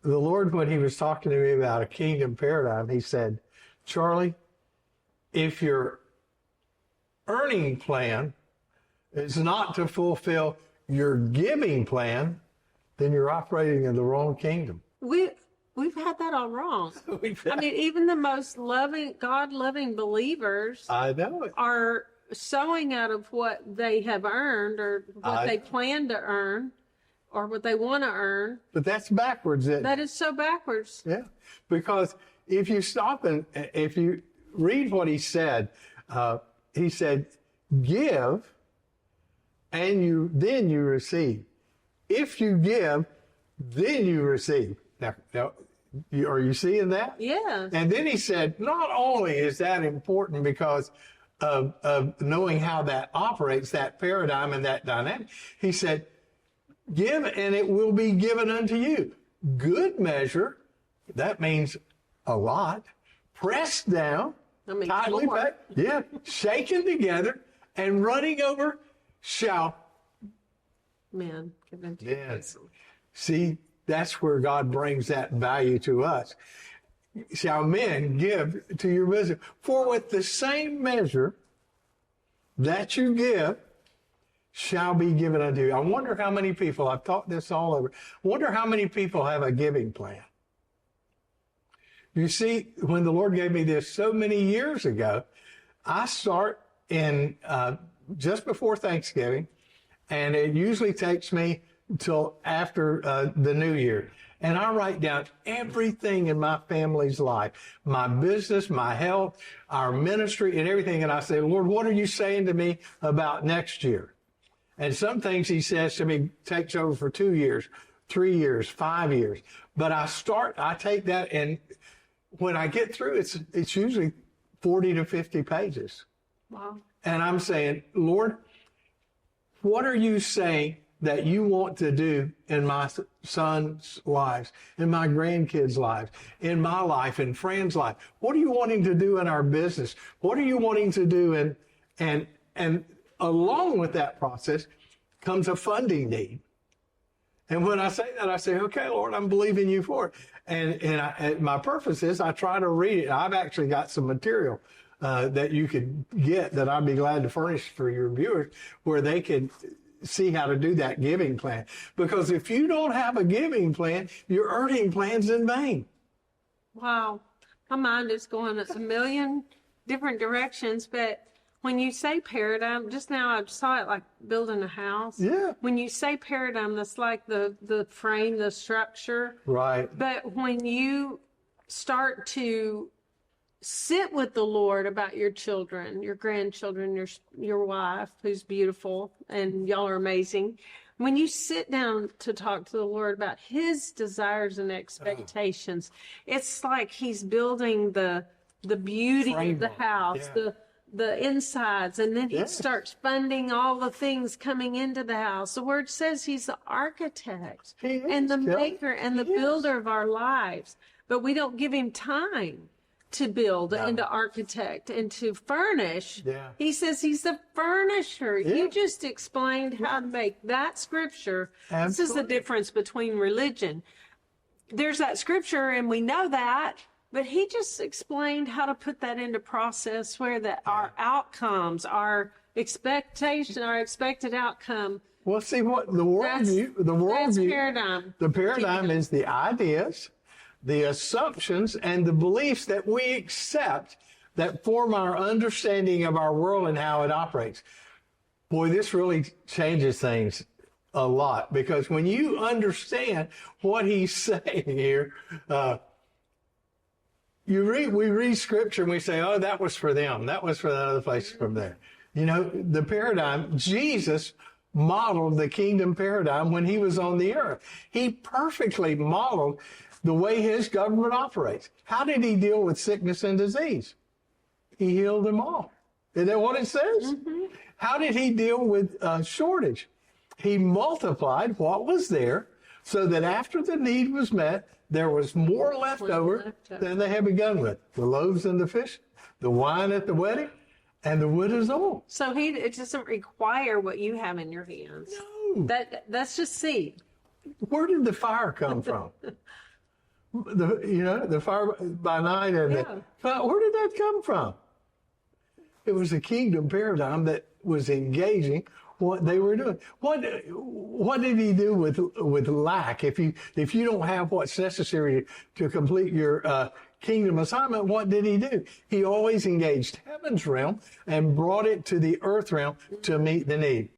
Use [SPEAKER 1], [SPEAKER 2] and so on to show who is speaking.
[SPEAKER 1] the Lord, when he was talking to me about a kingdom paradigm, he said, Charlie, if your earning plan is not to fulfill your giving plan, then you're operating in the wrong kingdom.
[SPEAKER 2] We've had that all wrong. I mean, even the most loving, God-loving believers
[SPEAKER 1] I know it.
[SPEAKER 2] are sowing out of what they have earned or what they plan to earn or what they want to earn.
[SPEAKER 1] But that's backwards.
[SPEAKER 2] That is so backwards.
[SPEAKER 1] Yeah, because if you stop and if you read what he said, give and then you receive. If you give, then you receive. Now, are you seeing that?
[SPEAKER 2] Yeah.
[SPEAKER 1] And then he said, not only is that important because of knowing how that operates, that paradigm and that dynamic, he said, give and it will be given unto you. Good measure, that means a lot, pressed down, tightly packed, shaken together, and running over shall
[SPEAKER 2] men give unto you.
[SPEAKER 1] Yes. See, that's where God brings that value to us. Shall men give to your bosom? For with the same measure that you give shall be given unto you. I wonder how many people, I've taught this all over, I wonder how many people have a giving plan. You see, when the Lord gave me this so many years ago, I start in just before Thanksgiving, and it usually takes me until after the new year. And I write down everything in my family's life, my business, my health, our ministry, and everything. And I say, Lord, what are you saying to me about next year? And some things he says to me takes over for 2 years, 3 years, 5 years. But I take that, and when I get through, it's usually 40 to 50 pages.
[SPEAKER 2] Wow.
[SPEAKER 1] And I'm saying, Lord, what are you saying that you want to do in my son's lives, in my grandkids' lives, in my life, in friends' life? What are you wanting to do in our business? What are you wanting to do? And along with that process comes a funding need. And when I say that, I say, okay, Lord, I'm believing you for it. And my purpose is I try to read it. I've actually got some material that you could get that I'd be glad to furnish for your viewers where they could see how to do that giving plan. Because if you don't have a giving plan, your earning plan's in vain.
[SPEAKER 2] Wow. My mind is going a million different directions, but when you say paradigm, just now I saw it like building a house.
[SPEAKER 1] Yeah.
[SPEAKER 2] When you say paradigm, that's like the frame, the structure.
[SPEAKER 1] Right.
[SPEAKER 2] But when you start to sit with the Lord about your children, your grandchildren, your wife, who's beautiful, and y'all are amazing. When you sit down to talk to the Lord about his desires and expectations, it's like he's building the beauty of the house, the insides, and then he starts funding all the things coming into the house. The word says he's the architect and the maker and the builder of our lives, but we don't give him time to build and to architect and to furnish.
[SPEAKER 1] Yeah.
[SPEAKER 2] He says he's the furnisher.
[SPEAKER 1] Yeah.
[SPEAKER 2] You just explained how to make that scripture.
[SPEAKER 1] Absolutely.
[SPEAKER 2] This is the difference between religion. There's that scripture and we know that, but he just explained how to put that into process where our outcomes, our expectation, our expected outcome.
[SPEAKER 1] Well, see what the worldview,
[SPEAKER 2] That's paradigm.
[SPEAKER 1] The paradigm is the ideas, the assumptions, and the beliefs that we accept that form our understanding of our world and how it operates. Boy, this really changes things a lot, because when you understand what he's saying here, we read scripture and we say, oh, that was for them. That was for that other place from there. You know, the paradigm, Jesus modeled the kingdom paradigm when he was on the earth. He perfectly modeled the way his government operates. How did he deal with sickness and disease? He healed them all. Isn't that what it says? Mm-hmm. How did he deal with shortage? He multiplied what was there so that after the need was met, there was more left over than they had begun with. The loaves and the fish, the wine at the wedding, and the widow's oil.
[SPEAKER 2] So it doesn't require what you have in your hands.
[SPEAKER 1] No.
[SPEAKER 2] That's just seed.
[SPEAKER 1] Where did the fire come from? the fire by night and where did that come from? It was a kingdom paradigm that was engaging what they were doing. What did he do with lack? If you don't have what's necessary to complete your kingdom assignment, what did he do? He always engaged heaven's realm and brought it to the earth realm to meet the need.